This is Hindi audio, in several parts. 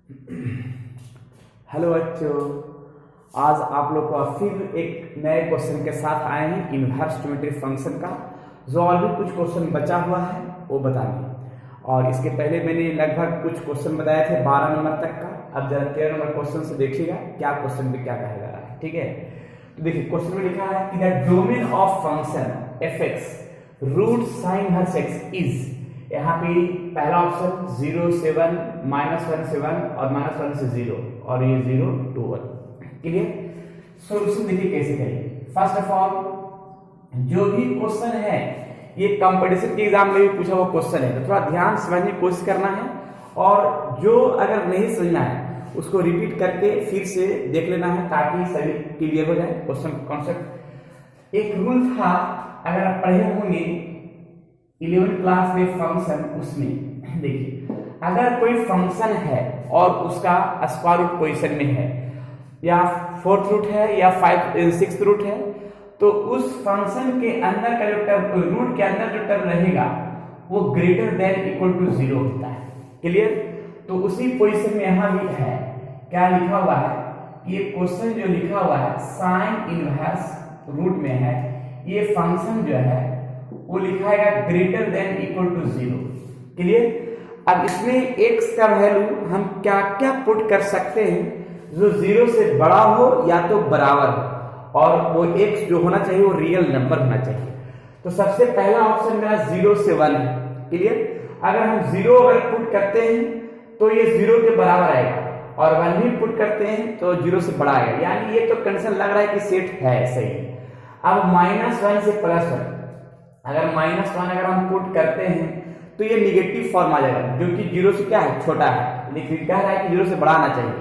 हेलो बच्चों, आज आप लोग का फिर एक नए क्वेश्चन के साथ आए हैं इनवर्स ज्योमेट्री फंक्शन का। जो और भी कुछ क्वेश्चन बचा हुआ है वो बताइए। और इसके पहले मैंने लगभग कुछ क्वेश्चन बताए थे 12 नंबर तक का। अब जरा 13 नंबर क्वेश्चन से देखिएगा क्या क्वेश्चन में क्या कहा जा रहा है। ठीक है, तो देखिए क्वेश्चन में लिखा है कि the domain of function f x root sine inverse x is. यहाँ पे पहला ऑप्शन 0 से 1, -1 से 1 और -1 से 0 और ये 0 to 1। क्लियर? सॉल्यूशन देखिए कैसे करेंगे। फर्स्ट ऑफ ऑल जो भी क्वेश्चन है ये कंपटीशन के एग्जाम में भी पूछा हुआ क्वेश्चन है, तो थोड़ा ध्यान समझने की कोशिश करना है। और जो अगर नहीं समझना है उसको रिपीट करके फिर से देख लेना है ताकि सभी क्लियर हो जाए क्वेश्चन कॉन्सेप्ट। एक रूल था, अगर आप पढ़े होंगे 11th क्लास में फंक्शन, उसमें देखिए अगर कोई फंक्शन है और उसका स्क्वायर रूट पोजीशन में है या 4th रूट है या 6th रूट है, तो उस फंक्शन के अंदर का जो टर्म, रूट के अंदर जो टर्म रहेगा वो ग्रेटर देन इक्वल टू 0 होता है। क्लियर? तो उसी पोजीशन में यहां भी है, क्या लिखा हुआ है, ये क्वेश्चन जो लिखा हुआ है साइन इनवर्स रूट में है, ये फंक्शन जो है वो लिखा है greater than equal to 0। Clear? अब इसमें x का वैल्यू हम क्या क्या पुट कर सकते हैं जो 0 से बड़ा हो या तो बराबर हो, और वो x जो होना चाहिए वो रियल नंबर होना चाहिए। तो सबसे पहला ऑप्शन मेरा 0 से 1 है। क्लियर? अगर हम 0 अगर पुट करते हैं तो ये 0 के बराबर आएगा, और 1 भी पुट करते हैं तो 0 से बड़ा आएगा, यानी ये तो कंडीशन लग रहा है कि सेट है सही। अब -1 से +1, अगर -1 अगर हम पुट करते हैं तो ये निगेटिव फॉर्म आ जाएगा, जो कि 0 से क्या है, छोटा है, लेकिन कह रहा है कि 0 से बड़ा आना चाहिए।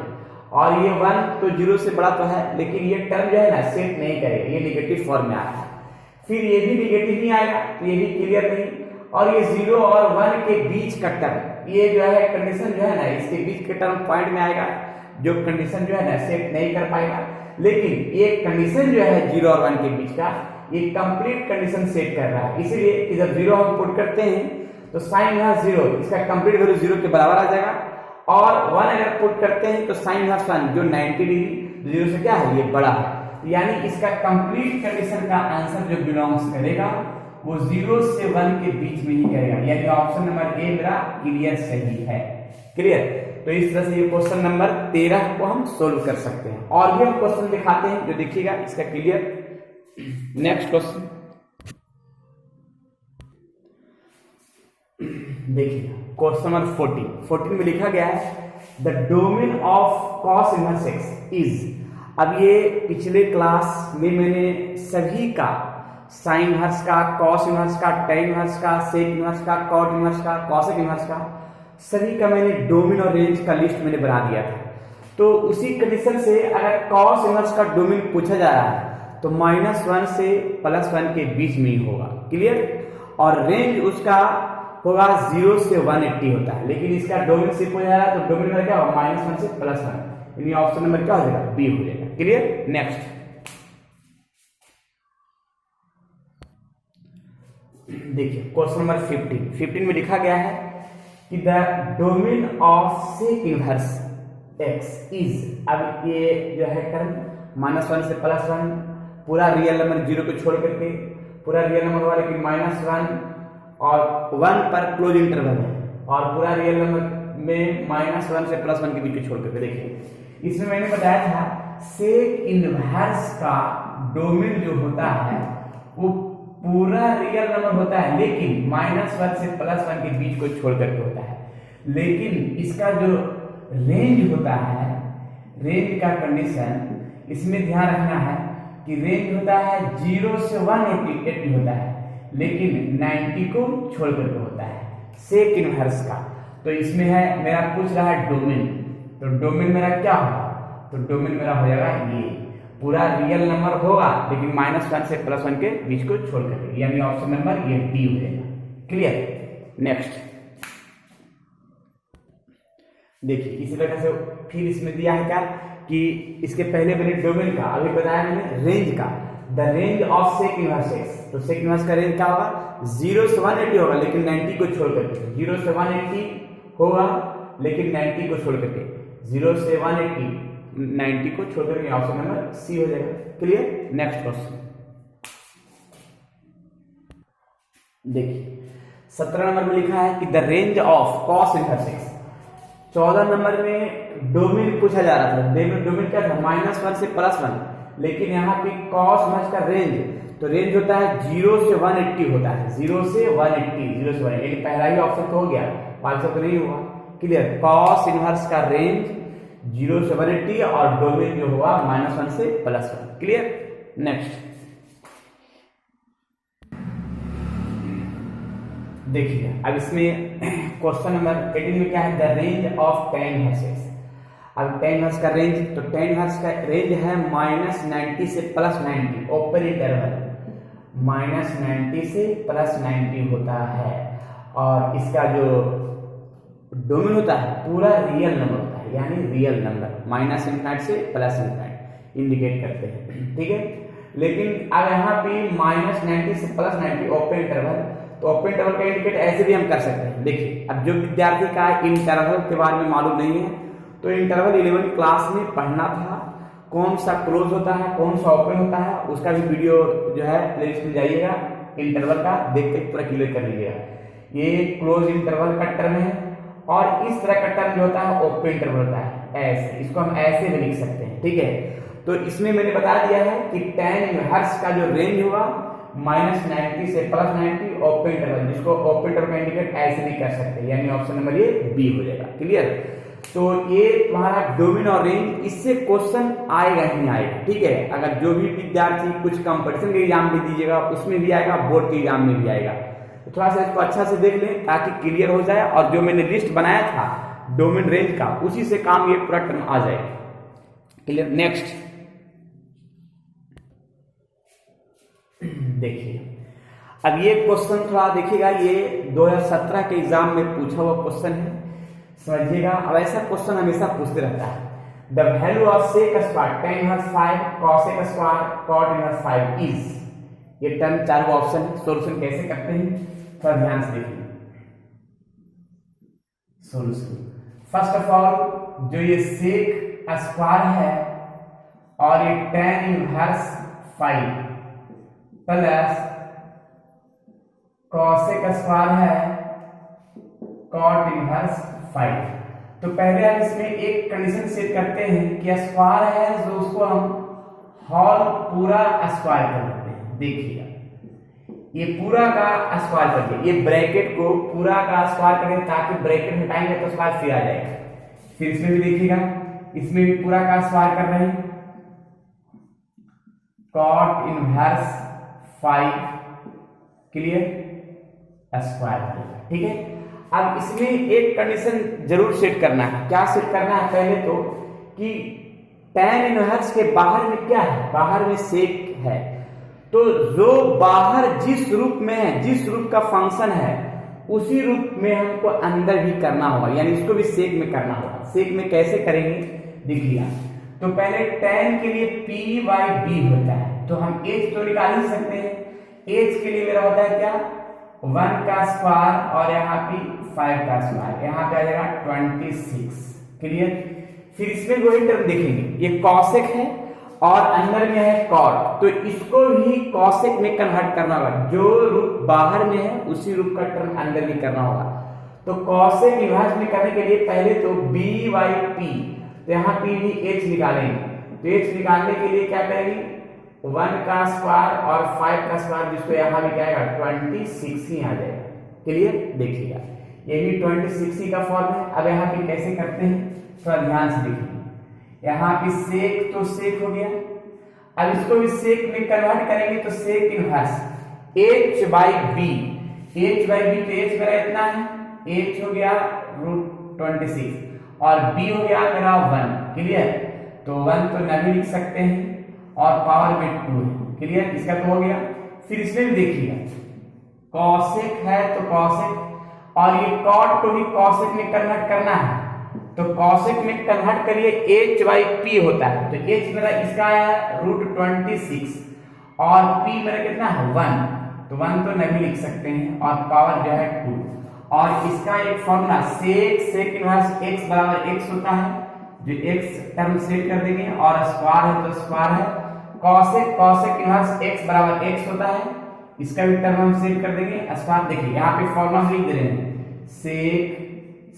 और ये 1 तो 0 से बड़ा तो है, लेकिन ये टर्म जो है ना सेट नहीं करेगा, ये निगेटिव फॉर्म में आ रहा है। फिर ये भी निगेटिव नहीं आएगा, तो ये भी क्लियर नहीं। और ये 0 और 1 के बीच का टर्म, ये जो है कंडीशन जो है ना, इसके बीच के टर्म पॉइंट में आएगा, जो कंडीशन जो है ना सेट नहीं कर पाएगा। लेकिन ये कंडीशन जो है 0 और 1 के बीच का, ये कंप्लीट कंडीशन सेट कर रहा है। इसीलिए जब 0 हम पुट करते हैं तो साइन इनवर्स 0, इसका कंप्लीट वैल्यू 0 के बराबर आ जाएगा। और 1 अगर पुट करते हैं तो साइन इनवर्स 1 जो 90 डिग्री 0 से क्या है, ये बड़ा है, यानी इसका कंप्लीट कंडीशन का आंसर जो बिलोंग्स करेगा वो 0 से 1 के बीच में ही करेगा, यानी ऑप्शन नंबर ए मेरा क्लियर सही है। क्लियर? तो इस तरह से ये क्वेश्चन नंबर 13 को हम सोल्व कर सकते हैं। और भी हम क्वेश्चन दिखाते हैं जो देखिएगा इसका क्लियर। नेक्स्ट क्वेश्चन देखिए, क्वेश्चन नंबर 14 में लिखा गया है the domain of cos inverse x is. अब ये पिछले क्लास में मैंने सभी का, साइन इनवर्स का, कॉस इनवर्स का, टेन इनवर्स का, सेक इनवर्स का, कॉट इनवर्स का, कॉसेक इनवर्स का, सभी का मैंने डोमेन और रेंज का लिस्ट मैंने बना दिया था। तो उसी कंडीशन से अगर कॉस इनवर्स का डोमेन पूछा जा रहा है तो -1 से +1 के बीच में ही होगा। क्लियर? और रेंज उसका होगा 0 से 180 होता है, लेकिन इसका डोमेन शिफ्ट हो जा रहा है तो डोमेन में क्या होगा, -1 से +1, यानी ऑप्शन नंबर क्या हो जाएगा, बी हो जाएगा। क्लियर? नेक्स्ट देखिए क्वेश्चन नंबर 15 में लिखा गया है कि the domain of sec inverse x is. अब ये जो है टर्म -1 से +1 पूरा रियल नंबर 0 को छोड़ करके पूरा रियल नंबर हुआ, लेकिन -1 और 1 पर क्लोज इंटरवल है, और पूरा रियल नंबर में -1 से +1 के बीच को छोड़ करके देखिए। इसमें मैंने बताया था सेक इनवर्स का डोमेन जो होता है वो पूरा रियल नंबर होता है, लेकिन -1 से +1 के बीच को छोड़ करके होता है। लेकिन इसका जो रेंज होता है, रेंज का कंडीशन इसमें ध्यान रखना है कि रेंज होता है 0 से 180 होता है, लेकिन 90 को छोड़ करके होता है सेक इनवर्स का। तो इसमें है मेरा पूछ रहा है डोमेन, तो डोमेन मेरा क्या होगा, तो डोमेन मेरा हो जाएगा ये पूरा रियल नंबर होगा, लेकिन -1 से +1 के बीच को छोड़ करके, यानी ऑप्शन नंबर ये डी हो जाएगा। क्लियर? नेक्स्ट देखिए इसी तरह से फिर इसमें दिया है क्या कि इसके पहले मैंने डोमेन का, अभी बताया मैंने रेंज का, the range of sec inverse x. तो सेक इनवर्स का रेंज क्या होगा, 0 से 180 होगा, लेकिन 90 को छोड़ करके, 0 से 180 होगा लेकिन 90 को छोड़ करके, 0 से 180 90 को छोड़ करके ऑप्शन नंबर सी हो जाएगा। क्लियर। नेक्स्ट क्वेश्चन देखिए 17 नंबर में लिखा है कि the range of cos inverse x. 14 number में डोमेन पूछा जा रहा था। डोमेन क्या था, -1 से +1, लेकिन यहाँ पे कॉस इनवर्स का रेंज, तो रेंज होता है 0 से 180 होता है, 0 से 180, लेकिन पहला ही ऑप्शन तो हो गया, 500 तो नहीं हुआ। क्लियर। कॉस इनवर्स का रेंज 0 से 180 और डोमेन जो हुआ -1 से +1। क्लियर। नेक्स्ट देखिए अब इसमें क्वेश्चन नंबर 18 में क्या है, the range of tan inverse x. अब tan इनवर्स का रेंज, तो tan इनवर्स का रेंज है -90 से +90, ओपन इंटरवल -90 से +90 होता है, और इसका जो डोमेन होता है पूरा रियल नंबर होता है, यानी रियल नंबर -∞ से +∞ इंडिकेट करते हैं। ठीक है। लेकिन अब यहाँ पे -90 से +90 ओपन इंटरवल, तो ओपन इंटरवल का इंडिकेट ऐसे भी हम कर सकते हैं। देखिए अब जो विद्यार्थी का इंटरवल के बारे में मालूम नहीं है, तो इंटरवल 11वीं क्लास में पढ़ना था, कौन सा क्लोज होता है कौन सा ओपन होता है, उसका भी वीडियो जो है प्लेलिस्ट में जाइएगा, इंटरवल का देख के पूरा क्लियर कर लीजिएगा। ये क्लोज इंटरवल का टर्म है, और इस तरह का टर्म जो होता है ओपन इंटरवल होता है, ऐसे, इसको हम ऐसे भी लिख सकते हैं। ठीक है। तो इसमें मैंने बता दिया है कि tan इनवर्स का जो रेंज होगा -90 से +90 ओपन इंटरवल, जिसको ओपन इंटरवल का इंडिकेट ऐसे भी कर सकते हैं, यानी ऑप्शन नंबर ये बी हो जाएगा। क्लियर। तो ये तुम्हारा डोमेन और रेंज, इससे क्वेश्चन आएगा ही आएगा। ठीक है। अगर जो भी विद्यार्थी कुछ कंपटीशन के एग्जाम भी दीजिएगा उसमें भी आएगा, बोर्ड के एग्जाम में भी आएगा, तो थोड़ा सा इसको अच्छा से देख लें ताकि क्लियर हो जाए, और जो मैंने लिस्ट बनाया था डोमेन रेंज का, उसी से काम ये पूरा टर्म आ जाएगा। क्लियर। नेक्स्ट देखिए अब ये क्वेश्चन थोड़ा देखिएगा, ये 2017 के एग्जाम में पूछा हुआ क्वेश्चन है, समझिएगा। अब ऐसा क्वेश्चन हमेशा पूछते रहता है, the value of sec square tan inverse 5 cosec square cot inverse 5 is. ये टर्म 4 ऑप्शन है, सॉल्यूशन कैसे करते हैं थोड़ा ध्यान से देखिए। सॉल्यूशन फर्स्ट ऑफ ऑल, जो ये सेक स्क्वायर है और ये tan inverse 5 plus cosec square है cot इनवर्स 5, तो पहले हम इसमें एक कंडीशन सेट करते हैं कि स्क्वायर है जो उसको हम होल पूरा स्क्वायर कर देते हैं। देखिएगा ये पूरा का स्क्वायर करके, ये ब्रैकेट को पूरा का स्क्वायर करें, ताकि ब्रैकेट हटाएंगे तो स्क्वायर फिर आ जाएगा। फिर इसमें भी देखिएगा, इसमें भी पूरा का स्क्वायर कर रहे हैं, cot इनवर्स 5 क्लियर स्क्वायर। ठीक है। अब इसमें एक कंडीशन जरूर सेट करना है। क्या सेट करना है, पहले तो कि tan इनवर्स के बाहर में क्या है, बाहर में सेक है, तो जो बाहर जिस रूप में है, जिस रूप का फंक्शन है, उसी रूप में हमको अंदर भी करना होगा, यानी इसको भी सेक में करना होगा। सेक में कैसे करेंगे देख लिया। तो पहले tan के लिए p/b होता है, तो हम h तो निकाल ही सकते हैं। h के लिए मेरा होता है क्या, 1 का स्क्वायर और यहाँ पे 5 का स्क्वायर, यहाँ पे आ जाएगा 26। क्लियर। फिर इसमें वही टर्म देखेंगे, ये cosec है और अंदर में है cot, तो इसको भी cosec में कन्वर्ट करना होगा, जो रूप बाहर में है उसी रूप का टर्म अंदर भी करना होगा। तो cosec इनवर्स में करने के लिए पहले तो b/p, तो यहाँ p भी h निकालेंगे, तो h निकालने के लिए क्या करेंगे, 1 का स्क्वायर और 5 का स्क्वायर, जिसको यहाँ भी क्या आएगा 26 ही आ जाएगा। क्लियर। देखिएगा ये भी 26 ही का फॉर्म है। अब यहाँ पे कैसे करते हैं थोड़ा ध्यान से देखिए। यहाँ पे सेक तो सेक हो गया, अब इसको भी सेक में कन्वर्ट करेंगे, तो सेक इनवर्स h/b, h/b तो h मेरा इतना है, h हो गया √26 और b हो गया मेरा 1। क्लियर। तो 1 तो नहीं लिख सकते हैं और पावर में 2 है। क्लियर। इसका तो हो गया। फिर इसमें भी देखिएगा, cosec है तो cosec, और ये cot को भी cosec में कन्वर्ट करना है, तो cosec में कन्वर्ट करिए, h/p होता है, तो h मेरा इसका आया √26 और p मेरा कितना है 1, तो 1 तो नहीं लिख सकते हैं और पावर जो है 2। और इसका एक फॉर्मूला सेक इनवर्स x बराबर x होता है, जो एक्स टर्म सेट कर देंगे और स्क्वायर है तो स्क्वायर है। कॉसेक इनवर्स एक्स बराबर एक्स होता है, इसका भी टर्म हम सेट कर देंगे स्क्वायर। देखिए यहाँ पे फॉर्मूला हम लिख दे रहे हैं,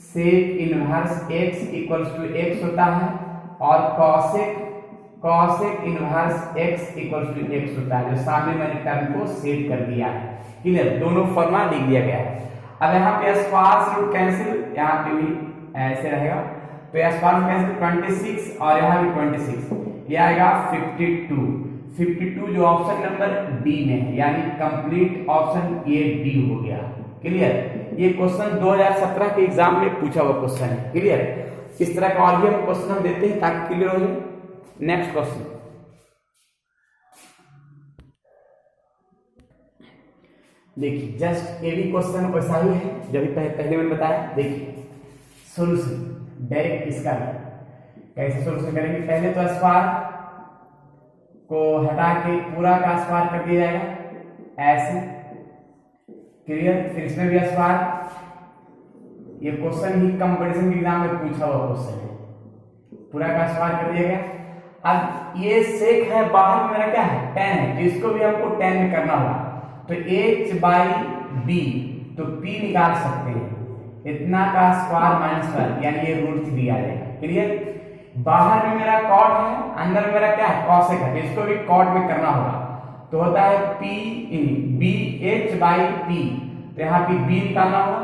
sec inverse x equals to x होता है और cosec inverse x equals to x होता है, जो सामने मैंने टर्म को सेट कर दिया है। क्लियर, दोनों फॉर्मूला लिख दिया गया है। अब यहाँ पे स्क्वायर से रूट कैंसिल, यहाँ पे भी ऐसे रहेगा, तो स्क्वायर कैंसिल 26 और यहाँ भी 26, ये आएगा 52 जो ऑप्शन नंबर डी में है, यानी कंप्लीट ऑप्शन ये डी हो गया। क्लियर, ये क्वेश्चन 2017 के एग्जाम में पूछा हुआ क्वेश्चन है। क्लियर, इस तरह का और भी हम क्वेश्चन हम देते हैं ताकि क्लियर हो जाए। नेक्स्ट क्वेश्चन देखिए, जस्ट ये भी क्वेश्चन वैसा ही है जो भी पहले मैंने बताया। देखिए सॉल्यूशन डायरेक्ट इसका कैसे सॉल्यूशन करेंगे, पहले तो स्क्वायर को हटा के पूरा का स्क्वायर कर दिया जाएगा ऐसे। क्लियर, फिर इसमें भी स्क्वायर, ये क्वेश्चन ही कंपटीशन के एग्जाम में पूछा हुआ क्वेश्चन है, पूरा का स्क्वायर कर दिया गया। अब ये सेक है, बाहर में मेरा क्या है tan है, तो इसको भी हमको tan में करना होगा, तो h बाई b, तो p निकाल सकते हैं, इतना का स्क्वायर माइनस 1 यानी ये √3 आ जाएगा। क्लियर, बाहर में मेरा कॉट है, अंदर में मेरा क्या है कॉसेक है, तो इसको भी कॉट में करना होगा, तो होता है b h बाई p, तो यहाँ पे b निकालना होगा,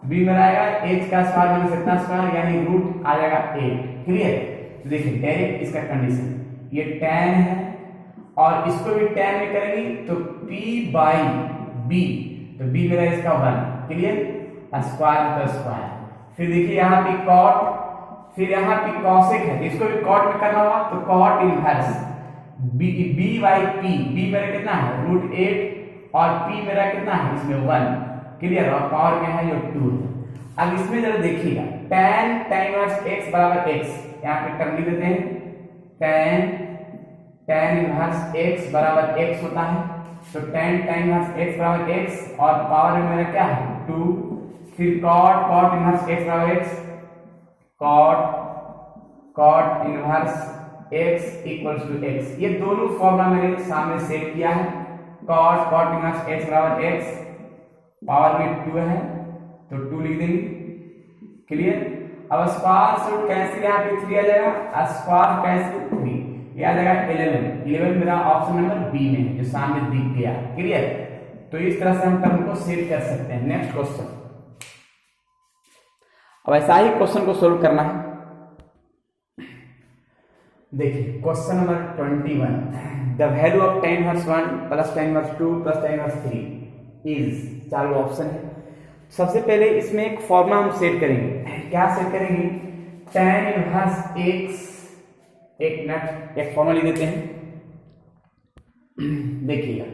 b मेरा आएगा h का स्क्वायर माइनस इतना स्क्वायर यानी रूट आ जाएगा 8। क्लियर, तो देखिए डायरेक्ट इसका कंडीशन, ये tan है और इसको भी tan में करेंगे तो p बाई b, तो b मेरा इसका 1। क्लियर, स्क्वायर तो स्क्वायर, फिर देखिए यहाँ पे कॉट, फिर यहाँ पे कॉसेक है, तो इसको भी कॉट में करना होगा, तो cot inverse b by p, b मेरा कितना है √8 और p मेरा कितना है इसमें 1। क्लियर, और पावर में है जो 2 है। अब इसमें जरा देखिएगा tan इनवर्स x बराबर x, यहाँ पे टर्म लिख देते हैं, tan इनवर्स x बराबर x होता है, तो tan इनवर्स x बराबर x और पावर में मेरा क्या है 2, फिर cot इनवर्स x बराबर x, cot inverse x equals to x, ये दोनों फॉर्मूला मेरे सामने सेट किया है। cot इनवर्स x बराबर x, पावर में 2 है तो 2 लिख देंगे। क्लियर, अब स्क्वायर से रूट कैंसिल, यहाँ पे 3 आ जाएगा, स्क्वायर कैंसिल 3, ये आ जाएगा 11 मेरा ऑप्शन नंबर बी में है जो सामने दिख गया। क्लियर, तो इस तरह से हम टर्म को सेट कर सकते हैं। नेक्स्ट क्वेश्चन, अब ऐसा ही क्वेश्चन को सोल्व करना है। देखिए question number 21, the value of tan inverse 1 plus tan inverse 2 plus tan inverse 3 is, चालू ऑप्शन है। सबसे पहले इसमें एक फॉर्मूला हम सेट करेंगे, क्या सेट करेंगे, tan इनवर्स x, एक फॉर्मूला लिख देते हैं। देखिएगा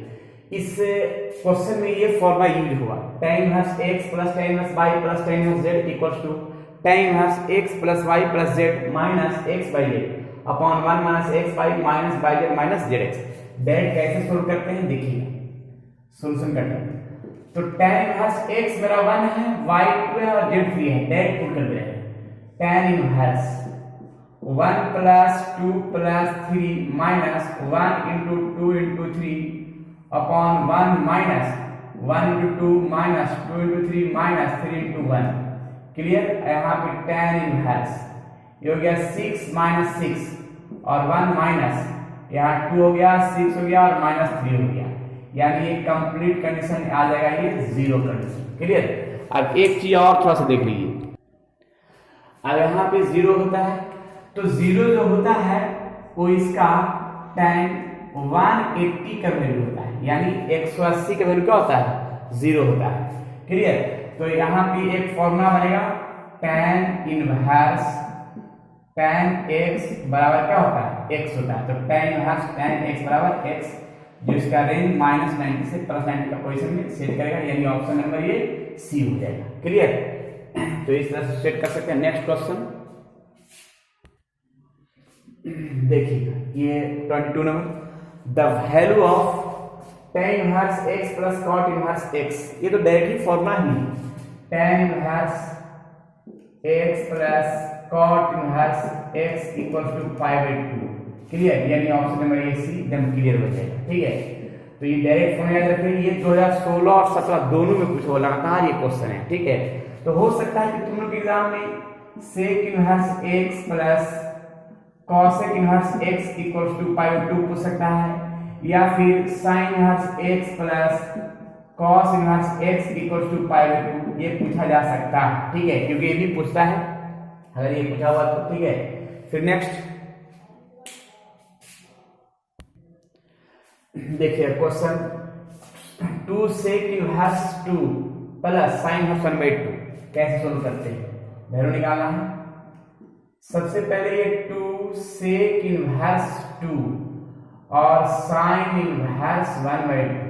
इस क्वेश्चन में ये फॉर्मूला यूज हुआ, tan inverse x plus tan inverse y plus tan inverse z equals to tan inverse x plus y plus z minus x by z upon 1 minus x by minus by z minus zx। Direct कैसे सोल्व करते हैं देखिएगा, सॉल्यूशन करते हैं, तो tan इनवर्स x मेरा 1 है, y 2 है और z 3 है, डायरेक्ट पुट कर दे रहे हैं। tan inverse 1 plus 2 plus 3 minus 1 into 2 into 3 upon 1 minus 1 into 2 minus 2 into 3 minus 3 into 1। Clear, यहाँ पे tan इनवर्स ये हो गया 6 माइनस 6 और 1 माइनस, यहाँ 2 हो गया 6 हो गया और माइनस 3 हो गया, यानी ये कंप्लीट कंडीशन आ जाएगा, ये 0 कंडीशन। क्लियर, अब एक चीज और थोड़ा सा देख लीजिए, अब यहाँ पे 0 होता है, तो 0 जो होता है वो इसका tan 180 का वैल्यू होता है, यानी 180 का वैल्यू क्या होता है 0 होता है। क्लियर, तो यहाँ पे एक फॉर्मूला बनेगा, tan इनवर्स tan x बराबर क्या होता है x होता है, तो tan इनवर्स tan x बराबर x, जो इसका रेंज -90 से +90 का पोजीशन में सेट करेगा, यानी ऑप्शन नंबर ये सी हो जाएगा। क्लियर, तो इस तरह से सेट कर सकते हैं। नेक्स्ट क्वेश्चन देखिएगा, ये 22 number, the value of tan inverse x plus cot inverse x, ये तो डायरेक्टली फॉर्मूला ही है, tan inverse x plus cot inverse x equal to pi by 2। Clear, यानी ऑप्शन नंबर ए सी एकदम क्लियर हो जाएगा। ठीक है, तो ये डायरेक्ट फॉर्मूला याद रखिए, ये 2016 और 17 दोनों में पूछा हुआ लगातार ये क्वेश्चन है। ठीक है, तो हो सकता है कि तुम लोग के एग्जाम में sec inverse x plus cosec inverse x equal to pi by 2 पूछ सकता है, या फिर sine inverse x plus cos inverse x equal to pi by 2 ये पूछा जा सकता है। ठीक है, क्योंकि ये भी पूछता है अगर ये पूछा हुआ तो। ठीक है, फिर नेक्स्ट देखिए question 2 sec inverse 2 plus sine inverse 1 by 2 कैसे सोल्व करते हैं, वैल्यू निकालना है। सबसे पहले ये 2 सेक इनवर्स 2 और साइन इनवर्स 1 बाई 2,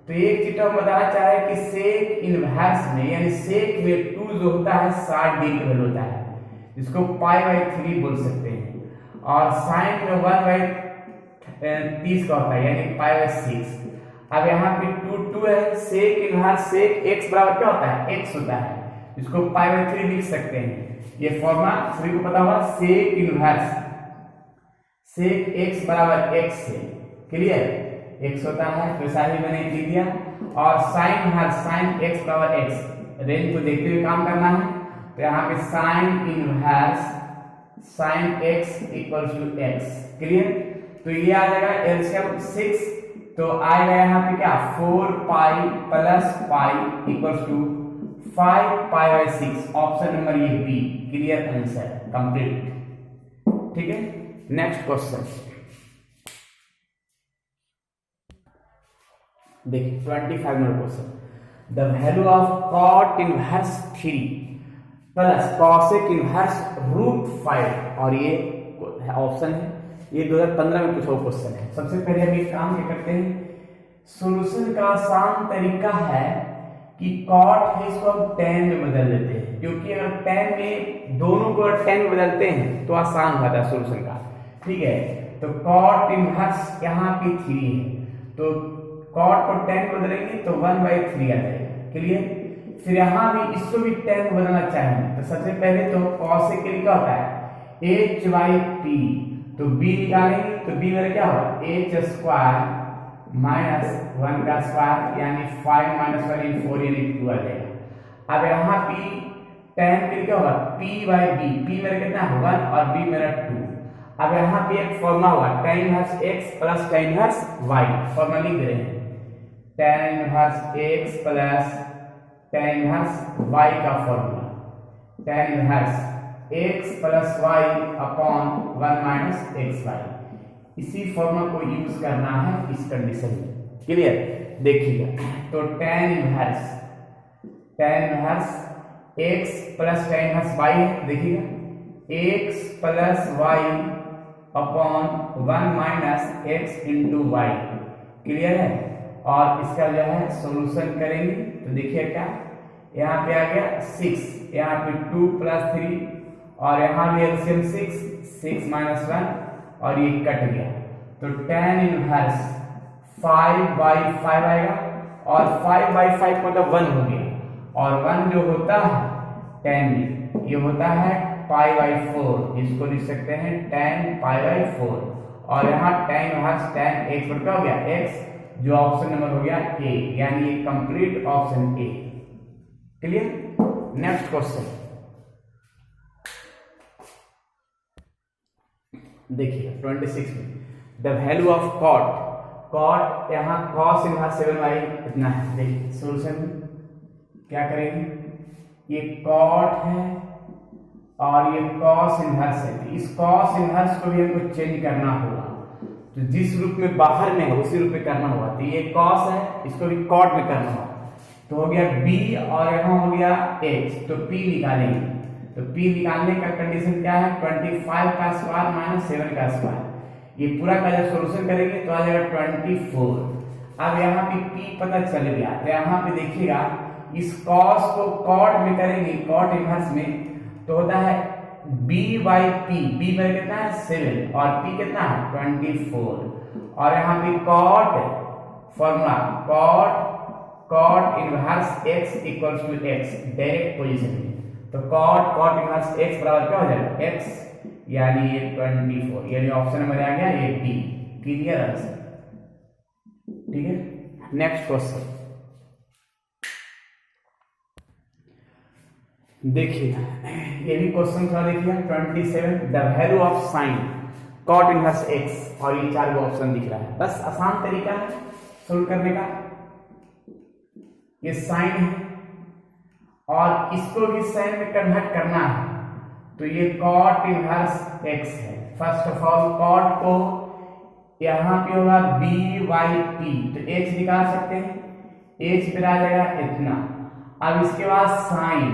तो एक चीज हम बताना चाहे कि सेक इनवर्स में यानी सेक में 2 जो होता है 60 डिग्री का वैल्यू होता है, जिसको पाई बाई 3 बोल सकते हैं, और साइन में 1 बाई 30 का होता है यानी पाई बाई 6। अब यहाँ पे 2 है, सेक इनवर्स सेक एक्स बराबर क्या होता है, एक्स होता है, जिसको पाई बाई 3 लिख सकते हैं। ये फॉर्मूला सभी को पता होगा, सेक इनवर्स सेक एक्स बराबर एक्स से। क्लियर, एक्स होता है तो सारी मैंने लिख दिया, और साइन इनवर्स साइन एक्स बराबर एक्स, रेंज को देखते हुए काम करना है। तो यहाँ पे sine inverse sine x equal to x. Clear, तो ये आ जाएगा एलसीएम 6, तो आएगा यहाँ पे क्या 4 pi plus pi equal to 5 pi by 6, option number ये बी क्लियर आंसर कंप्लीट। ठीक है, नेक्स्ट क्वेश्चन देखिए 25 number question, the value of cot inverse 3 plus cosec inverse root 5, और ये ऑप्शन है, ये 2015 में पूछा हुआ क्वेश्चन है। सबसे पहले हम एक काम क्या करते हैं, सॉल्यूशन का आसान तरीका है कि कॉट है इसको हम tan में बदल देते हैं, क्योंकि अगर tan में दोनों को tan में बदलते हैं तो आसान होता है सॉल्यूशन का। ठीक है, तो कॉट इनवर्स यहाँ पे 3 है, तो कॉट को tan में बदलेंगे तो 1 बाई 3 आ जाएगा। क्लियर, फिर यहाँ भी इसको भी tan में बदलना चाहेंगे, तो सबसे पहले तो कॉसेक के लिए क्या होता है h बाई p, तो b निकालेंगे तो b मेरा क्या होगा h स्क्वायर माइनस 1 का स्क्वायर यानी 5 माइनस 1 इन 4 यानी 2 आ जाएगा। अब यहाँ p tan के लिए क्या होगा p बाई b, p मेरा कितना है 1 और b मेरा 2। अब यहाँ पे एक फॉर्मूला होगा tan inverse x plus tan inverse y, formula लिख दे रहे हैं tan inverse x plus tan inverse y का formula, tan inverse x plus y upon 1 minus xy, इसी फॉर्मूला को यूज करना है इस कंडीशन में। क्लियर, देखिएगा तो tan inverse x plus tan inverse y है, देखिएगा x plus y upon 1 minus x into y। Clear है, और इसका जो है सॉल्यूशन करेंगे तो देखिए क्या यहाँ पे आ गया 6, यहाँ पे 2 प्लस 3, और यहाँ भी एलसीएम 6 माइनस 1 और ये कट गया, तो tan इनवर्स 5 बाई 5 आएगा, और 5 बाई 5 मतलब 1 हो गया, और 1 जो होता है tan ये होता है पाई बाई 4, इसको लिख सकते हैं tan पाई बाई 4, और यहाँ tan इनवर्स tan x पर क्या हो गया x, जो ऑप्शन नंबर हो गया ए, यानी ये complete option A. Clear, next question देखिए 26 में, द वैल्यू ऑफ कॉट यहाँ cos इनवर्स 7y इतना है। देखिए सॉल्यूशन क्या करेंगे, ये कॉट है और ये cos इनवर्स है, इस cos इनवर्स को भी हमको चेंज करना होगा, तो जिस रूप में बाहर में है उसी रूप में करना होगा। तो ये cos है, इसको भी cot में करना होगा, तो हो गया b और यहाँ हो गया h, तो p निकालेंगे, तो p निकालने का कंडीशन क्या है 25 का स्क्वायर माइनस 7 का स्क्वायर, ये पूरा का जब सॉल्यूशन करेंगे तो आ जाएगा 24। अब यहाँ पे p पता चल गया, तो यहाँ पे देखिएगा इस cos को cot में करेंगे, cot इनवर्स में, तो होता है b बाई p, b में कितना है 7 और p कितना है 24, और यहाँ पे cot formula cot inverse x equals to x direct position में, तो cot इनवर्स x बराबर क्या हो जाएगा x, यानी ये 24, यानी ऑप्शन नंबर आ गया ये डी, क्लियर आंसर। ठीक है, नेक्स्ट क्वेश्चन देखिए, ये भी क्वेश्चन थोड़ा देखिए 27, the value of sign cot inverse x, और ये 4 ऑप्शन दिख रहा है। बस आसान तरीका है सोल्व करने का, ये साइन है और इसको भी साइन में कन्वर्ट करना है, तो ये cot इनवर्स x है। फर्स्ट ऑफ ऑल cot को यहाँ पे होगा b/p, तो h निकाल सकते हैं, h पे आ जाएगा इतना। अब इसके बाद साइन,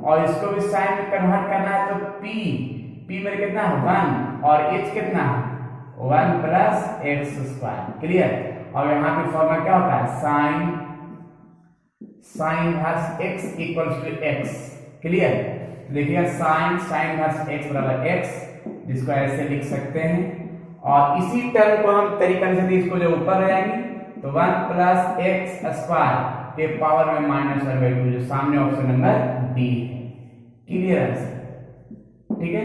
और इसको भी साइन में कन्वर्ट करना है, तो p मेरे कितना है 1, और h कितना है 1 + x², क्लियर। और यहाँ पे फॉर्मूला क्या होता है sign inverse x = x, clear. देखिए साइन इनवर्स x बराबर x, जिसको ऐसे लिख सकते हैं, और इसी टर्म को हम तरीका से इसको जो ऊपर जाएंगे तो 1 + x² के पावर में -1/2, जो सामने ऑप्शन नंबर डी है, क्लियर आंसर। ठीक है,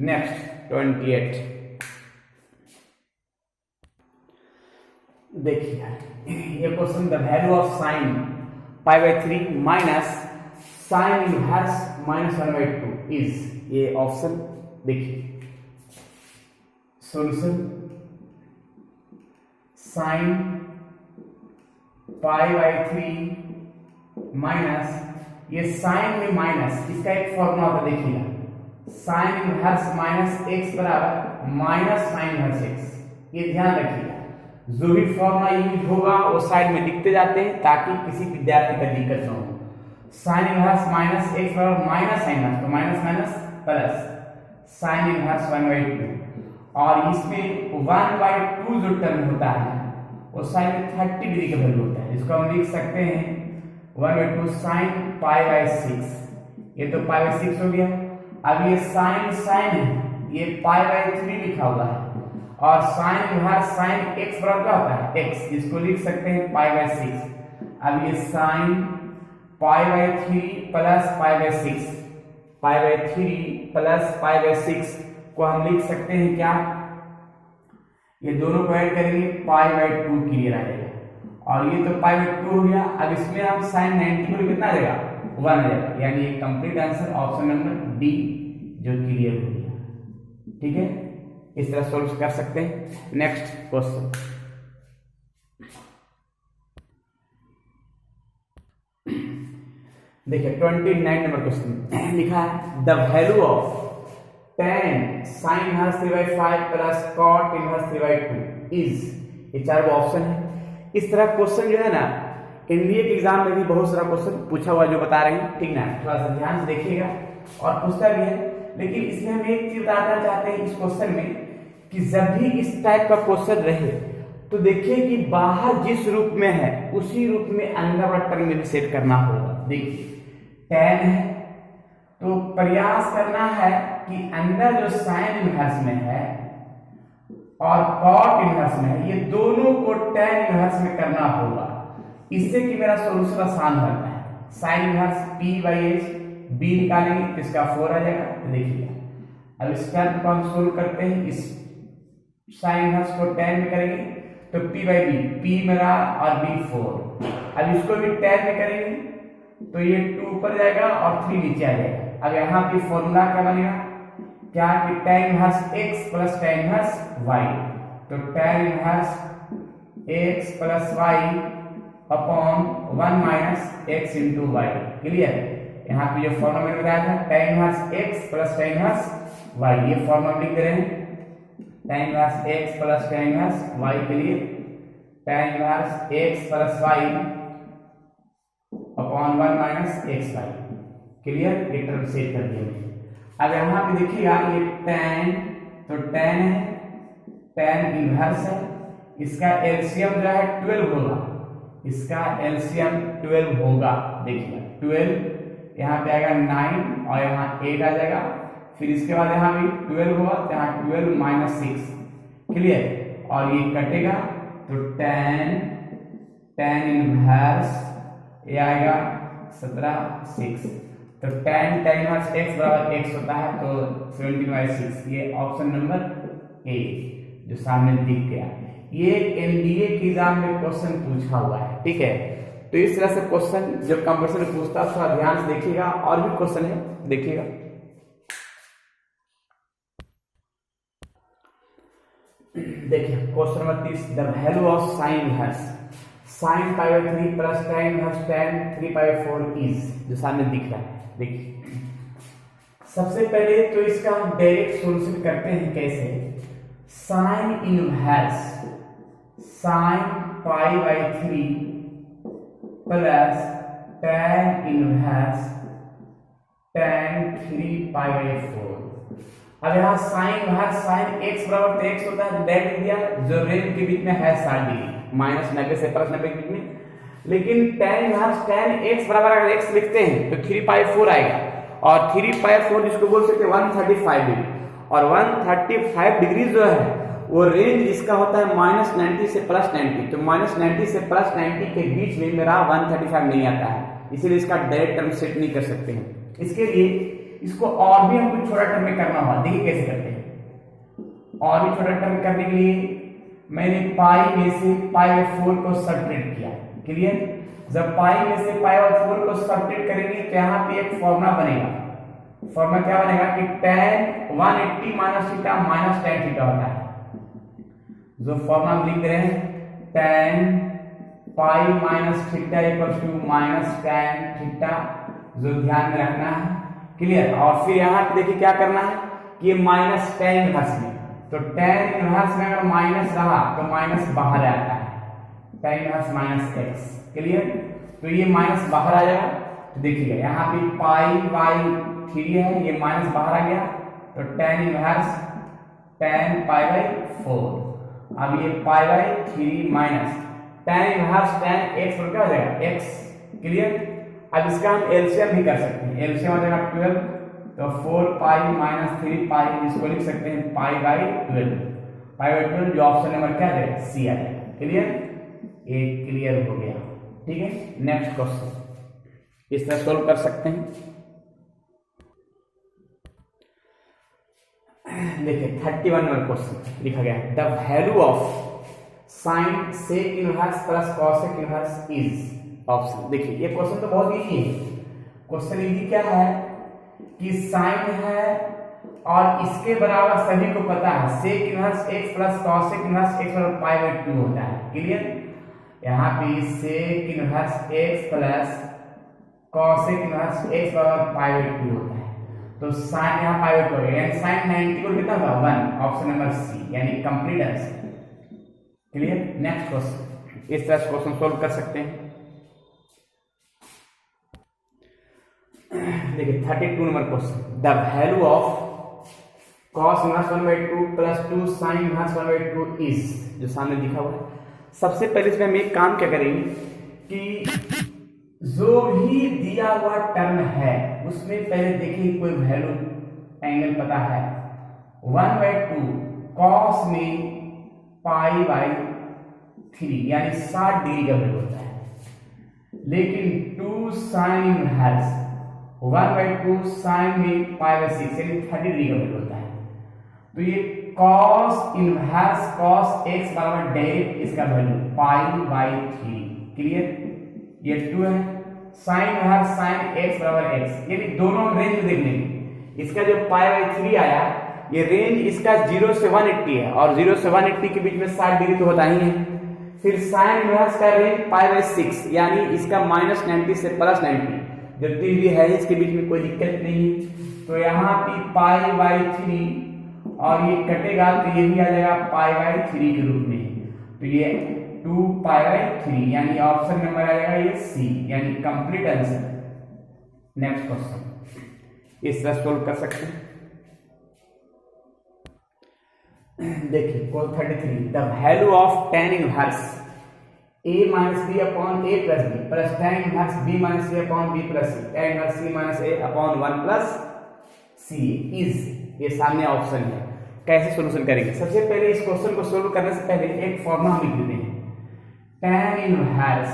नेक्स्ट 28 देखिए, ये question, the value of sine π/3 minus sine inverse -1/2 is, ये ऑप्शन देखिए सॉल्यूशन, साइन π/3 माइनस, ये साइन में माइनस, इसका एक फॉर्मूला होता है देखिएगा, साइन इनवर्स -x बराबर -sin इनवर्स x, ये ध्यान रखिएगा। जो भी फॉर्मूला यूज होगा वो साइड में लिखते जाते हैं ताकि किसी विद्यार्थी का दिक्कत न हो। साइन इनवर्स -x बराबर -sin इनवर्स, तो माइनस प्लस साइन इनवर्स 1/2, और इसमें 1/2 जो टर्म होता है वो साइन में 30 डिग्री का वैल्यू होता है, इसको हम लिख सकते हैं 1/2 साइन π/6, ये तो π/6 हो गया। अब ये साइन है, ये π/3 लिखा हुआ है, और साइन इनवर्स साइन x बराबर क्या होता है x, इसको लिख सकते हैं π/6। अब ये साइन π/3 + π/6 को हम लिख सकते हैं क्या, ये दोनों को ऐड करेंगे π/2 क्लियर आ जाएगा, और ये तो π/2 हो गया। अब इसमें हम साइन 90 को कितना आ जाएगा 1 आ जाएगा, यानी एक complete answer option number D जो क्लियर हो गया। ठीक है, इस तरह सोल्व कर सकते हैं। नेक्स्ट क्वेश्चन देखिए 29 नंबर क्वेश्चन लिखा है, the value of tan sin inverse 3/5 plus cot inverse 3/2 is, ये 4 ऑप्शन है। इस तरह क्वेश्चन जो है ना एनडीए के एग्जाम में भी बहुत सारा क्वेश्चन पूछा हुआ जो बता रहे हैं, ठीक ना, थोड़ा सा ध्यान से देखिएगा, और पूछता भी है। लेकिन इसमें हम एक चीज बताना चाहते हैं इस क्वेश्चन में कि जब भी इस टाइप का क्वेश्चन रहे तो देखिए कि बाहर जिस रूप में है उसी रूप में अंदर वाला टर्म में भी सेट करना होगा। देखिए tan है तो प्रयास करना है कि अंदर जो साइन इनवर्स में है और cot इनवर्स में है, ये दोनों को tan इनवर्स में करना होगा, इससे कि मेरा सॉल्यूशन आसान होता है। साइन इनवर्स p/h b निकालेंगे तो इसका 4 आ जाएगा। तो देखिए अब इस टर्म को हम सोल्व करते हैं, इस साइन इनवर्स को tan में करेंगे तो p/b, p मेरा और b 4। अब इसको भी tan में करेंगे तो ये 2 ऊपर जाएगा और 3 नीचे आ जाएगा। अब यहाँ पे फॉर्मूला क्या बनेगा, क्या कि tan inverse x plus tan inverse y, तो tan inverse x plus y upon 1 minus x into y, clear. यहाँ पे जो फॉर्मूला मैंने बताया था tan inverse x plus tan inverse y, ये फॉर्मूला लिख दे रहे हैं, tan inverse x plus tan inverse y के लिए tan inverse x plus y upon 1 minus xy, clear. ये टर्म सेट कर दिया। अब यहाँ पे देखिएगा ये tan, तो tan है, tan इनवर्स है, इसका एलसीएम जो है 12 होगा, इसका एलसीएम 12 होगा। देखिए 12 यहाँ पे आएगा 9 और यहाँ 8 आ जाएगा, फिर इसके बाद यहाँ भी 12 होगा तो यहाँ 12 माइनस 6, क्लियर। और ये कटेगा तो tan इनवर्स ये आएगा 17 6, तो tan इनवर्स x बराबर x होता है, तो 17/6 ये ऑप्शन नंबर ए जो सामने दिख गया। ये एनडीए के एग्जाम में क्वेश्चन पूछा हुआ है, ठीक है। तो इस तरह से क्वेश्चन जब कंपटीशन में पूछता है थोड़ा ध्यान से देखिएगा। और भी क्वेश्चन है, देखिएगा। देखिए question number 30, the value of sine inverse sine π/3 plus tan inverse tan 3/4 is, जो सामने दिख रहा है। देखिए सबसे पहले तो इसका हम डायरेक्ट सॉल्यूशन करते हैं। कैसे? Sine inverse sine π/3 plus tan inverse tan 3π/4। अब यहाँ साइन इनवर्स साइन x बराबर x होता है, डायरेक्ट दिया, जो रेंज के बीच में है 60 डिग्री, -90 से +90 के बीच में। लेकिन tan इनवर्स tan x बराबर अगर x लिखते हैं तो 3π/4 आएगा, और 3π/4 जिसको बोल सकते हैं 135 डिग्री, और 135 डिग्री जो है वो रेंज इसका होता है -90 से +90। तो -90 से +90 के बीच में मेरा 135 नहीं आता है, इसीलिए इसका डायरेक्ट टर्म सेट नहीं कर सकते हैं। इसके लिए इसको और भी हमको छोटा टर्म में करना होगा। देखिए कैसे करते हैं। और भी छोटा टर्म करने के लिए मैंने पाई में से π/4 को सब्ट्रैक्ट किया। क्लियर? जब पाई में से π/4 को सब्ट्रैक्ट करेंगे तो यहाँ पे एक फॉर्मूला बनेगा। फॉर्मूला क्या बनेगा कि tan 180 minus theta minus tan theta होता है। जो फॉर्मूला हम लिख रहे हैं tan pi minus theta equal to minus tan theta, जो ध्यान में रखना है। क्लियर? और फिर यहाँ पे देखिए क्या करना है कि ये माइनस tan इनवर्स में, तो tan इनवर्स में अगर माइनस रहा तो माइनस बाहर आता है, tan inverse minus x। Clear? तो ये माइनस बाहर आ जाएगा। तो देखिए यहाँ पे π/3 है, ये माइनस बाहर आ गया, तो tan इनवर्स tan π/4। अब ये π/3 minus tan inverse tan x पर क्या हो जाएगा x। क्लियर? अब इसका हम एलसीएम भी कर सकते हैं। एलसीएम हो जाएगा 12, तो 4π - 3π, इसको लिख सकते हैं π/12। π/12 जो ऑप्शन नंबर क्या है सी आ जाएगा। क्लियर? ये क्लियर हो गया। ठीक है, नेक्स्ट क्वेश्चन इस तरह सोल्व कर सकते हैं। देखिए 31 नंबर क्वेश्चन लिखा गया है, the value of sine sec inverse plus cosec inverse is option. देखिए ये क्वेश्चन तो बहुत इजी है। क्वेश्चन इजी क्या है कि साइन है और इसके बराबर सभी को पता है sec inverse x plus cosec inverse x बराबर π/2 होता है। क्लियर? यहाँ पे sec inverse x plus cosec inverse x बराबर π/2 होता है। तो साइन यहाँ π/2 हो गया, यानी साइन 90 को कितना होगा 1, ऑप्शन नंबर सी, यानी complete answer. Clear? Next question इस तरह से क्वेश्चन सोल्व कर सकते हैं। देखिए 32 number question, the value of cos inverse 1/2 plus 2 sin inverse 1/2 is, जो सामने दिखा हुआ है। सबसे पहले इसमें हम एक काम क्या करेंगे कि जो भी दिया हुआ टर्म है उसमें पहले देखिए कोई वैल्यू एंगल पता है। 1/2 cos में π/3 यानी 60 डिग्री का वैल्यू होता है, लेकिन 2 sin इनवर्स 1/2 साइन में π/6 यानी 30 डिग्री का वैल्यू होता है। तो ये cos इनवर्स cos x बराबर डायरेक्ट इसका वैल्यू π/3। क्लियर? ये 2 है। साइन इनवर्स साइन x बराबर x, यानी दोनों रेंज देख लेंगे। इसका जो π/3 आया ये रेंज इसका 0 से 180 है, और 0 से 180 के बीच में 60 डिग्री तो होता ही है। फिर साइन इनवर्स का रेंज π/6 यानी इसका -90 से +90, जो 3 डिग्री है इसके बीच में कोई दिक्कत नहीं है। तो यहाँ पे π/3 और ये कटेगा तो ये भी आ जाएगा π/3 के रूप में, तो ये 2π/3 यानी ऑप्शन नंबर आ जाएगा ये सी, यानी कंप्लीट आंसर। नेक्स्ट क्वेश्चन इस तरह सोल्व कर सकते हैं। देखिए 33, the value of tan inverse a minus b upon a plus b plus tan inverse b minus c upon b plus c tan inverse c minus a upon 1 plus c is, ये सामने ऑप्शन है। कैसे सॉल्यूशन करेंगे? सबसे पहले इस क्वेश्चन को सोल्व करने से पहले एक फॉर्मूला हम लिख देते हैं। tan inverse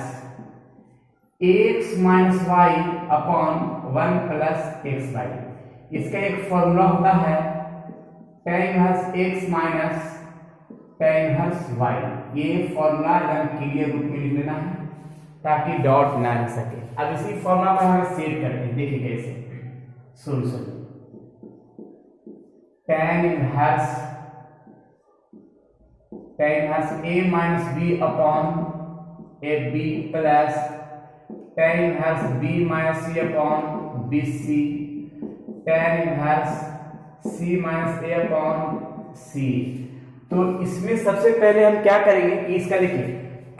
x minus y upon 1 plus x y. इसका एक फॉर्मूला होता है tan inverse x minus tan inverse y. ये फॉर्मूला एकदम क्लियर रूप में लिख लेना है ताकि डॉट ना रह सके। अब इसी फॉर्मूला पर हम सेट करते हैं, देखिए कैसे solution. tan inverse a minus B upon A B plus tan inverse b minus c upon B C, tan inverse c minus a upon c। तो इसमें सबसे पहले हम क्या करेंगे कि इसका देखिए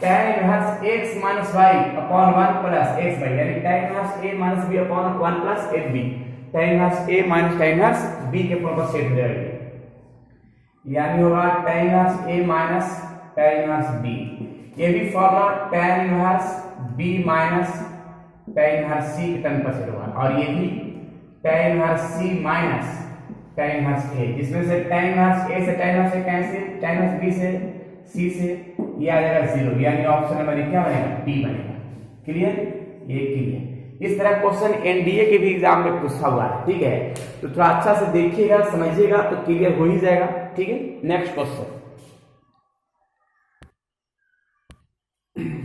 tan inverse x minus y upon 1 plus x y, यानी tan inverse a minus b upon 1 plus f b. tan inverse a minus tan inverse b के फॉर्म पर सेट हो जाएगा, यानी होगा tan inverse a minus tan inverse b। ये भी formula tan inverse b minus tan inverse c के टर्म पर सेट होगा, और ये भी tan inverse c minus tan inverse a, जिसमें से tan इनवर्स a से tan inverse a cancel, tan inverse b से c से ये आ जाएगा 0, यानी ऑप्शन नंबर क्या बनेगा, b बनेगा। क्लियर, ये क्लियर। इस तरह क्वेश्चन एनडीए के भी एग्जाम में पूछा हुआ है, ठीक है, तो थोड़ा अच्छा से देखिएगा समझिएगा तो क्लियर हो ही जाएगा। ठीक है, नेक्स्ट क्वेश्चन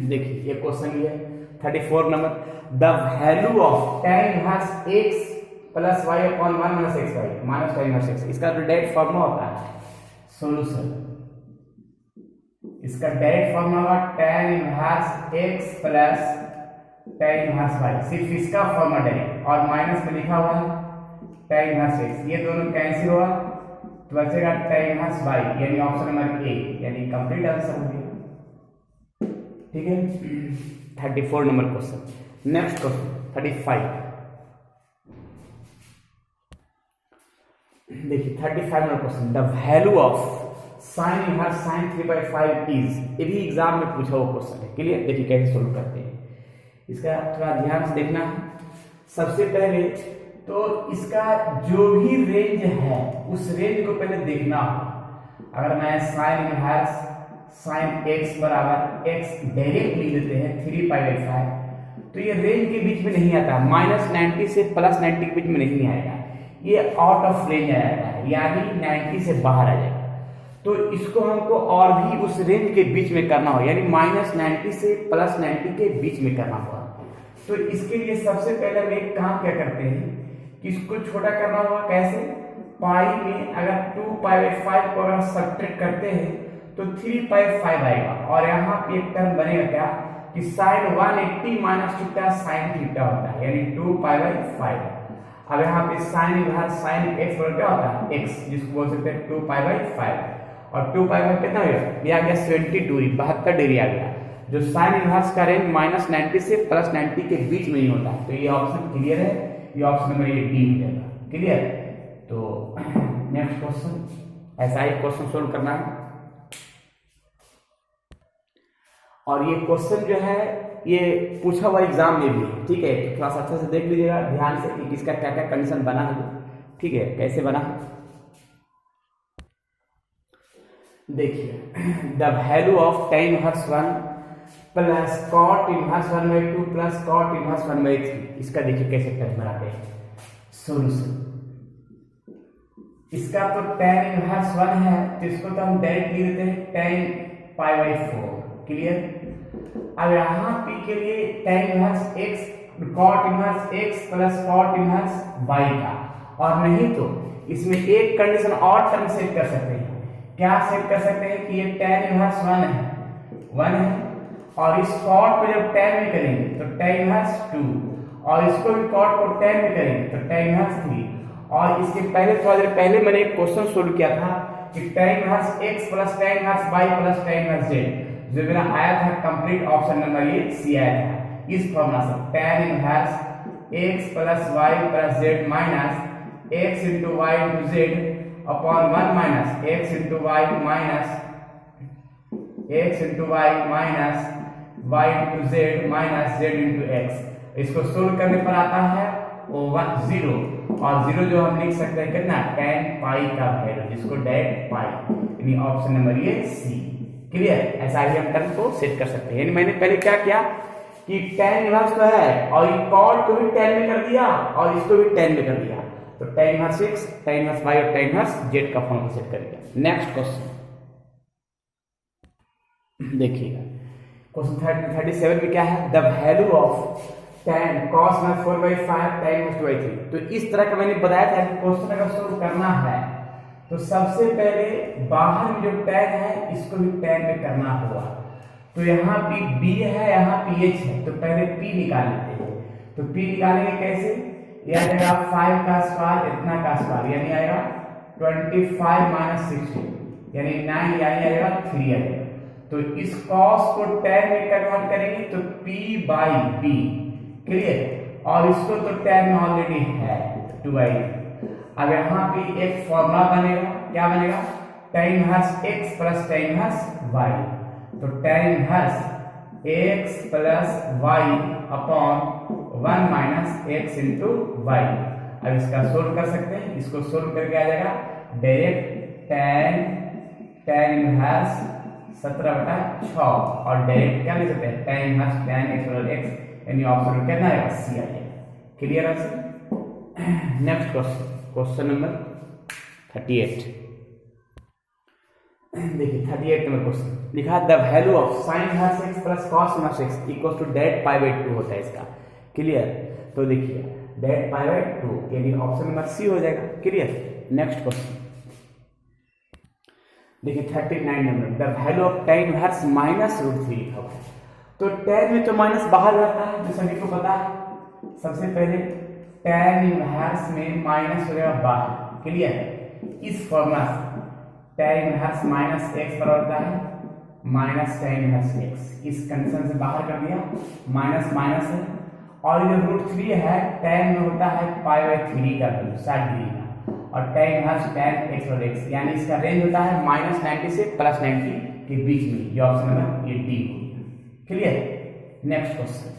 देखिए, ये क्वेश्चन ये 34 number, the value of tan inverse x plus y upon 1 minus x y minus tan inverse x। इसका जो डायरेक्ट फॉर्मूला होता है सॉल्यूशन, इसका डायरेक्ट फॉर्मूला होगा tan inverse x plus tan inverse y। सिर्फ इसका फॉर्मूला डायरेक्ट, और माइनस में लिखा हुआ है tan इनवर्स x। ये दोनों कैंसिल हुआ तो बचेगा tan इनवर्स y, यानी ऑप्शन नंबर ए, यानी कंप्लीट आंसर हो गया। ठीक है, 34 नंबर क्वेश्चन। Next question 35। देखिए 35 number question, the value of sin inverse sin 3/5 is. ये भी एग्जाम में पूछा हुआ क्वेश्चन है। क्लियर, देखिए कैसे सोल्व करते हैं, इसका थोड़ा ध्यान से देखना है। सबसे पहले तो इसका जो भी रेंज है उस रेंज को पहले देखना होगा। अगर मैं sin इनवर्स sin x बराबर x डायरेक्ट लिख देते हैं 3/5, तो ये रेंज के बीच में नहीं आता, -90 से +90 के बीच में नहीं आएगा, ये आउट ऑफ रेंज आएगा, यानी 90 से बाहर आ जाएगा। तो इसको हमको और भी उस रेंज के बीच में करना हो, यानी -90 से +90 के बीच में करना होगा। तो इसके लिए सबसे पहले हम एक काम क्या करते हैं कि इसको छोटा करना होगा। कैसे, पाई में अगर 2π/5 को अगर सब्ट्रैक्ट करते हैं तो 3π/5 आएगा, और यहाँ पे एक टर्म बनेगा क्या कि sin 180 minus theta sin theta होता है, यानी 2π/5। अब यहाँ पे sin इनवर्स sin x बराबर क्या होता है, x, जिसको बोल सकते हैं 2π/5, और 2π/5 कितना हो गया, ये आ गया 70 डिग्री, 72 डिग्री आ गया। जो sin इनवर्स का रेंज -90 से +90 के बीच में ही होता है। तो ये ऑप्शन क्लियर है, ये ऑप्शन नंबर ये डी हो जाएगा। क्लियर, तो नेक्स्ट क्वेश्चन, ऐसा ही क्वेश्चन सोल्व करना है। और ये क्वेश्चन जो है ये पूछा हुआ एग्जाम में भी है, ठीक है, तो थोड़ा सा अच्छा से देख लीजिएगा ध्यान से कि किसका क्या क्या कंडीशन बना है। ठीक है, कैसे बना है देखिए, the value of tan inverse 1 plus cot inverse 1/2 plus cot inverse 1/3। इसका देखिए कैसे टर्म बनाते हैं सॉल्यूशन। इसका तो tan इनवर्स 1 है, तो इसको तो हम डायरेक्ट लिख देते हैं tan π/4। क्लियर, अब यहाँ p के लिए tan inverse x cot inverse x plus cot inverse y का, और नहीं तो इसमें एक कंडीशन और टर्म सेट कर सकते हैं। क्या सेट कर सकते हैं कि ये tan इनवर्स 1 है, और इस cot को जब tan में करेंगे तो tan इनवर्स 2, और इसको भी cot को tan में करेंगे तो tan इनवर्स 3। और इसके पहले थोड़ा देर पहले मैंने एक क्वेश्चन सोल्व किया था कि tan inverse x plus tan inverse y plus tan inverse z, जो मेरा आया था कंप्लीट ऑप्शन नंबर ये सी आया था। इस फॉर्मूला से tan inverse x plus y plus z minus x into y into z upon 1 minus x into y minus x into y minus y into z minus z into x। इसको सोल्व करने पर आता है वो 0, और 0 जो हम लिख सकते हैं कितना, tan पाई का वैल्यू, जिसको डायरेक्ट पाई, यानी ऑप्शन नंबर ये सी। क्लियर, ऐसा ही हम टर्म को सेट कर सकते हैं। यानी मैंने पहले क्या किया कि tan इनवर्स तो है और cot को भी tan में कर दिया और इसको भी tan में कर दिया, तो tan inverse x, tan inverse y और tan इनवर्स z का फॉर्मूला सेट कर दिया। नेक्स्ट क्वेश्चन देखिएगा, क्वेश्चन 37 में क्या है, the value of tan cos 4/5 tan 2/3। तो इस तरह का मैंने बताया था कि क्वेश्चन अगर सोल्व करना है तो सबसे पहले बाहर में जो tan है इसको भी tan में करना होगा। तो यहाँ b है, यहाँ ph है, तो पहले p निकाल लेते हैं। तो p निकालेंगे कैसे, यह आएगा 5 का स्क्वायर इतना का स्क्वायर यानी आएगा 25 - 60 यानी 9 यानी आएगा 3 आएगा। तो इस cos को tan में कन्वर्ट करेंगे तो p/b क्लियर, और इसको तो tan में ऑलरेडी है 2/3। अब यहाँ पे एक फॉर्मूला बनेगा, क्या बनेगा, tan inverse x plus tan inverse y। तो tan inverse x plus y upon 1 minus x into y. अब इसका सोल्व कर सकते हैं, इसको सोल्व करके आ जाएगा डायरेक्ट tan इनवर्स 17/6 और डायरेक्ट क्या लिख सकते हैं tan inverse tan x plus x, यानी ऑप्शन में कितना आएगा सी आ जाएगा। क्लियर है sir. Next question, question number 38 देखिए 38 नंबर क्वेश्चन लिखा the value of sin inverse x plus cos inverse x equal to that π/2 होता है इसका। क्लियर, तो देखिए डेट π/2 यानी ऑप्शन नंबर सी हो जाएगा। क्लियर। नेक्स्ट क्वेश्चन देखिए 39 number, the value of tan inverse -√3 लिखा हुआ है। तो tan में तो माइनस बाहर रहता है जो सभी को पता है। सबसे पहले tan इनवर्स में माइनस हो जाएगा बाहर। क्लियर, इस फॉर्मूला से tan इनवर्स -x पर होता है tan इनवर्स x, इस कंडीशन से बाहर कर दिया, माइनस माइनस है, और ये √3 है tan में होता है π/3 का वैल्यू 60 डिग्री का, और tan इनवर्स tan x और x यानी इसका रेंज होता है -90 से +90 के बीच में। ये ऑप्शन नंबर ये डी। क्लियर। नेक्स्ट क्वेश्चन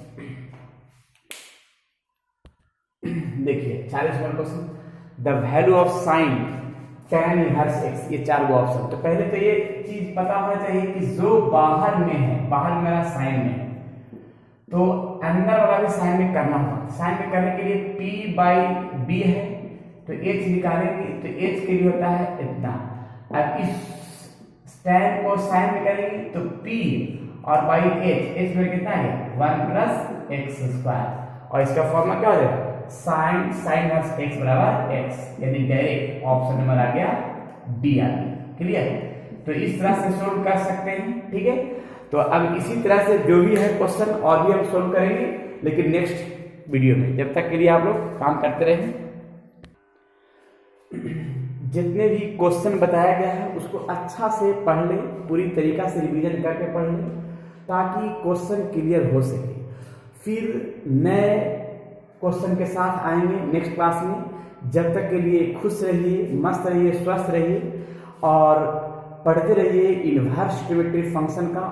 देखिए 40 number question, the value of sign tan inverse x, ये 4 गो ऑप्शन। तो पहले तो ये चीज पता होना चाहिए कि जो बाहर में है, बाहर में मेरा साइन में है, तो अंदर वाला भी साइन में करना होगा। साइन में करने के लिए p/b है, तो h निकालेंगे तो h के लिए होता है इतना। अब इस tan को साइन में करेंगे तो p और बाई h में कितना है 1 + x², और इसका फॉर्मूला क्या हो जाएगा sin इनवर्स x बराबर x, यानी डायरेक्ट ऑप्शन नंबर आ गया डी आ गया। क्लियर। तो इस तरह से सोल्व कर सकते हैं। ठीक है, तो अब इसी तरह से जो भी है क्वेश्चन और भी हम सोल्व करेंगे, लेकिन नेक्स्ट वीडियो में। जब तक के लिए आप लोग काम करते रहें। जितने भी क्वेश्चन बताया गया है उसको अच्छा से पढ़ ले, पूरी तरीका से रिवीजन करके पढ़ ले, ताकि क्वेश्चन क्लियर हो सके। फिर नए क्वेश्चन के साथ आएंगे नेक्स्ट क्लास में। जब तक के लिए खुश रहिए, मस्त रहिए, स्वस्थ रहिए और पढ़ते रहिए इनवर्स ट्रिग्नोमेट्री फंक्शन का।